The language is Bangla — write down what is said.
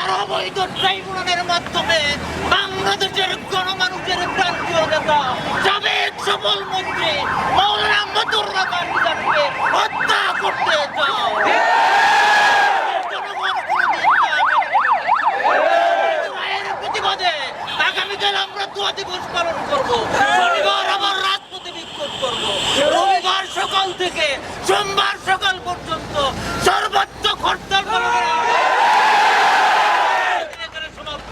আর অবৈধ ট্রাইব্যুনালের মাধ্যমে বাংলাদেশের গণমানুষের প্রান্তীয় নেতা সাবেক সফল মন্ত্রী মাওলানা মতুর রহমান নিজামীকে হত্যা করতে চাও। জনগণ কোনোদিন তা মেনে নেবে না। এর প্রতিবাদে আগামীকাল আমরা দোয়া দিবস পালন করব। শনিবার আবার রাজপথে বিক্ষোভ করব। রবিবার সকাল থেকে সোমবার সকাল পর্যন্ত সর্বাত্মক হরতাল পালন করা হবে। এখানে সমাপ্ত।